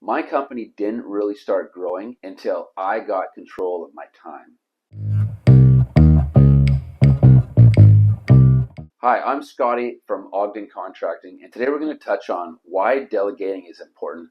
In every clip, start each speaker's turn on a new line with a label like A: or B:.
A: My company didn't really start growing until I got control of my time. Hi, I'm Scotty from Ogden Contracting, and today we're going to touch on why delegating is important,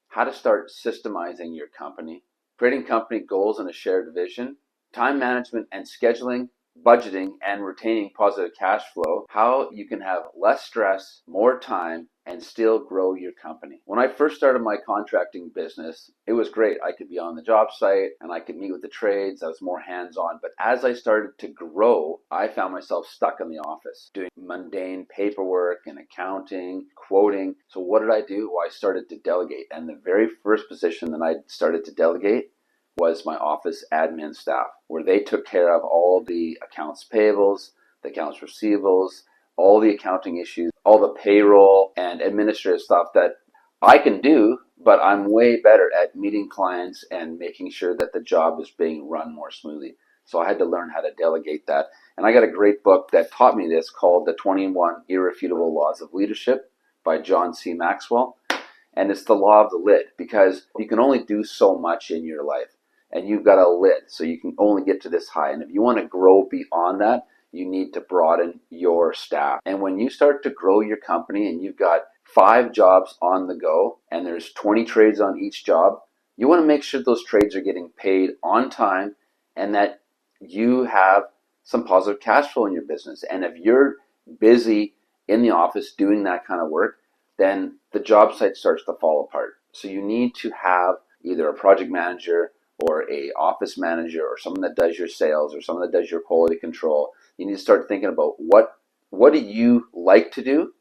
A: how to start systemizing your company, creating company goals and a shared vision, time management and scheduling, budgeting and retaining positive cash flow, how you can have less stress, more time, and still grow your company. When I first started my contracting business, it was great. I could be on the job site and I could meet with the trades. I was more hands-on. But as I started to grow, I found myself stuck in the office doing mundane paperwork and accounting, quoting. So what did I do? Well, I started to delegate. And the very first position that I started to delegate was my office admin staff, where they took care of all the accounts payables, the accounts receivables, all the accounting issues, all the payroll and administrative stuff that I can do, but I'm way better at meeting clients and making sure that the job is being run more smoothly. So I had to learn how to delegate that. And I got a great book that taught me this called The 21 Irrefutable Laws of Leadership by John C. Maxwell. And it's the law of the lid, because you can only do so much in your life. And you've got a lid, so you can only get to this high. And if you want to grow beyond that, you need to broaden your staff. And when you start to grow your company and you've got 5 jobs on the go and there's 20 trades on each job, you want to make sure those trades are getting paid on time and that you have some positive cash flow in your business. And if you're busy in the office doing that kind of work, then the job site starts to fall apart. So you need to have either a project manager or a office manager or someone that does your sales or someone that does your quality control. You need to start thinking about what do you like to do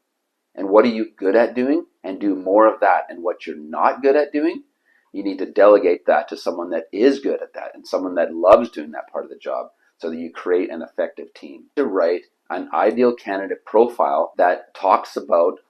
A: and what are you good at doing, and do more of that. And what you're not good at doing, you need to delegate that to someone that is good at that and someone that loves doing that part of the job, so that you create an effective team. To write an ideal candidate profile that talks about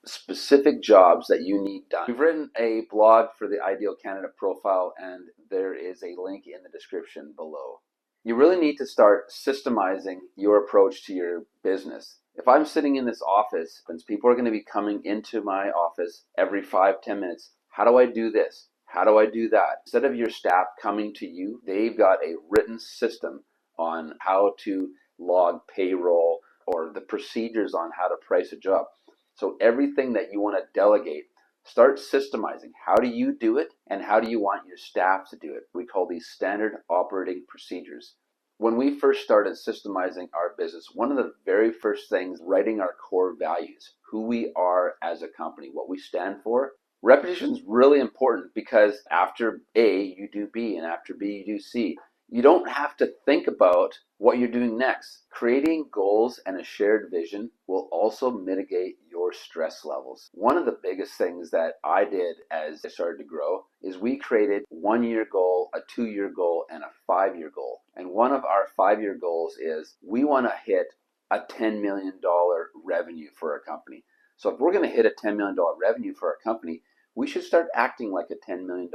A: specific jobs that you need done. We've written a blog for the ideal candidate profile, and there is a link in the description below. You really need to start systemizing your approach to your business. If I'm sitting in this office, and people are going to be coming into my office every 5-10 minutes, how do I do this? How do I do that? Instead of your staff coming to you, they've got a written system on how to log payroll or the procedures on how to price a job. So everything that you want to delegate, start systemizing. How do you do it, and how do you want your staff to do it? We call these standard operating procedures. When we first started systemizing our business, one of the very first things, writing our core values, who we are as a company, what we stand for. Repetition is really important, because after A, you do B, and after B, you do C. You don't have to think about what you're doing next. Creating goals and a shared vision will also mitigate your stress levels. One of the biggest things that I did as I started to grow is we created 1-year goal, a 2-year goal, and a 5-year goal. And one of our 5-year goals is we want to hit a $10 million revenue for our company. So if we're going to hit a $10 million revenue for our company, we should start acting like a $10 million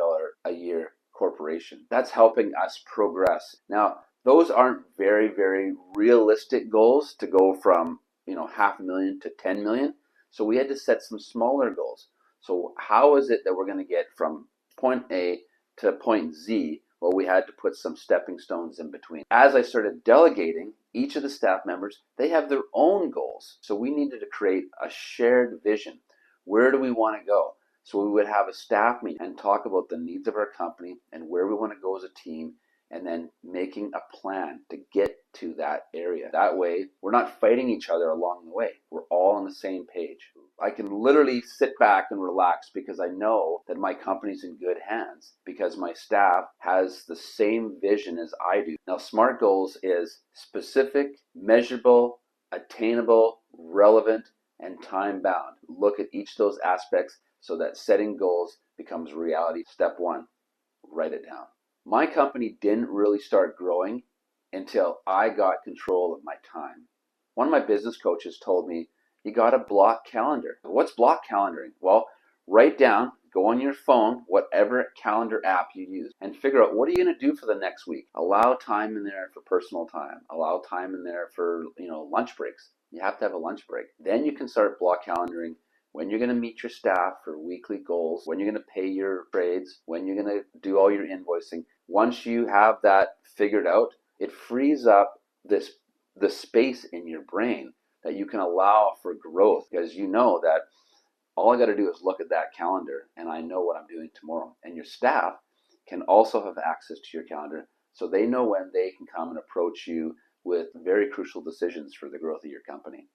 A: a year corporation. That's helping us progress. Now, those aren't very, very realistic goals to go from, $500,000 to 10 million. So we had to set some smaller goals. So how is it that we're going to get from point A to point Z? Well, we had to put some stepping stones in between. As I started delegating, each of the staff members, they have their own goals. So we needed to create a shared vision. Where do we want to go? So we would have a staff meeting and talk about the needs of our company and where we want to go as a team, and then making a plan to get to that area. That way, we're not fighting each other along the way. We're all on the same page. I can literally sit back and relax because I know that my company's in good hands, because my staff has the same vision as I do. Now, SMART goals is specific, measurable, attainable, relevant, and time bound. Look at each of those aspects so that setting goals becomes reality. Step 1, write it down. My company didn't really start growing until I got control of my time. One of my business coaches told me, you got to block calendar. What's block calendaring? Well, write down, go on your phone, whatever calendar app you use, and figure out, what are you going to do for the next week? Allow time in there for personal time. Allow time in there for, lunch breaks. You have to have a lunch break. Then you can start block calendaring when you're going to meet your staff for weekly goals, when you're going to pay your trades, when you're going to do all your invoicing. Once you have that figured out, it frees up the space in your brain that you can allow for growth, because you know that all I got to do is look at that calendar and I know what I'm doing tomorrow. And your staff can also have access to your calendar, so they know when they can come and approach you with very crucial decisions for the growth of your company.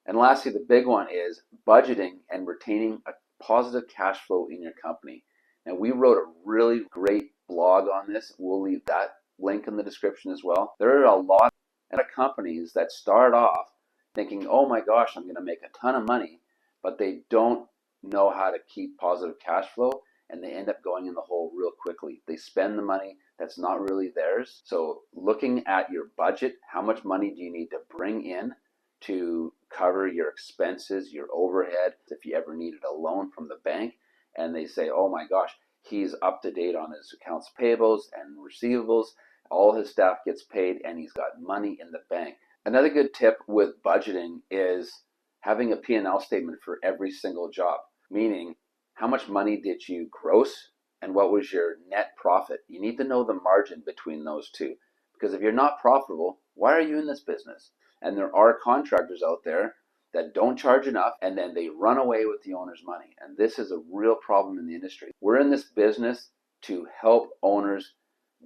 A: And lastly, the big one is budgeting and retaining a positive cash flow in your company. And we wrote a really great blog on this. We'll leave that link in the description as well. There are a lot of companies that start off thinking, oh my gosh, I'm going to make a ton of money, but they don't know how to keep positive cash flow, and they end up going in the hole real quickly. They spend the money that's not really theirs. So looking at your budget, how much money do you need to bring in to cover your expenses, your overhead, if you ever needed a loan from the bank, and they say, oh my gosh, he's up to date on his accounts payables and receivables, all his staff gets paid, and he's got money in the bank. Another good tip with budgeting is having a P&L statement for every single job, meaning how much money did you gross and what was your net profit. You need to know the margin between those two, because if you're not profitable, why are you in this business? And there are contractors out there that don't charge enough, and then they run away with the owner's money. And this is a real problem in the industry. We're in this business to help owners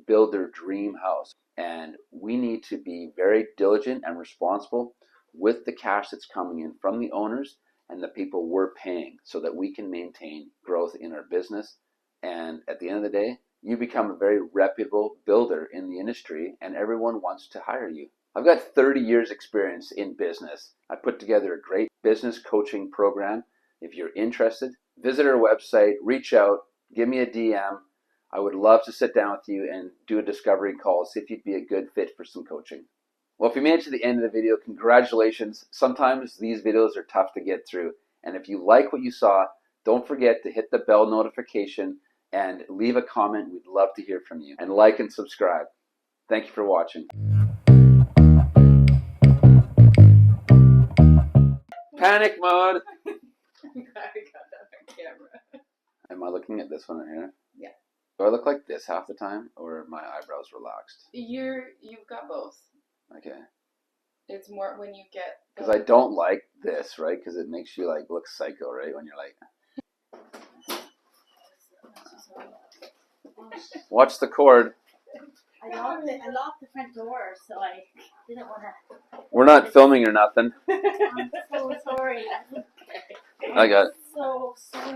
A: build their dream house. And we need to be very diligent and responsible with the cash that's coming in from the owners and the people we're paying, so that we can maintain growth in our business. And at the end of the day, you become a very reputable builder in the industry, and everyone wants to hire you. I've got 30 years experience in business. I put together a great business coaching program. If you're interested, visit our website, reach out, give me a DM. I would love to sit down with you and do a discovery call, see if you'd be a good fit for some coaching. Well, if you made it to the end of the video, congratulations. Sometimes these videos are tough to get through. And if you like what you saw, don't forget to hit the bell notification and leave a comment. We'd love to hear from you. And like and subscribe. Thank you for watching. Panic mode.
B: I'm glad we got that on camera.
A: Am I looking at this one right here?
B: Yeah.
A: Do I look like this half the time, or are my eyebrows relaxed?
B: You've got both.
A: Okay.
B: It's more when you get.
A: Because I don't like this, right? Because it makes you like look psycho, right? When you're like. Watch the cord.
C: I locked the front door, so I didn't want to.
A: We're not filming or nothing.
C: I'm so sorry.
A: I got it.
C: So sorry.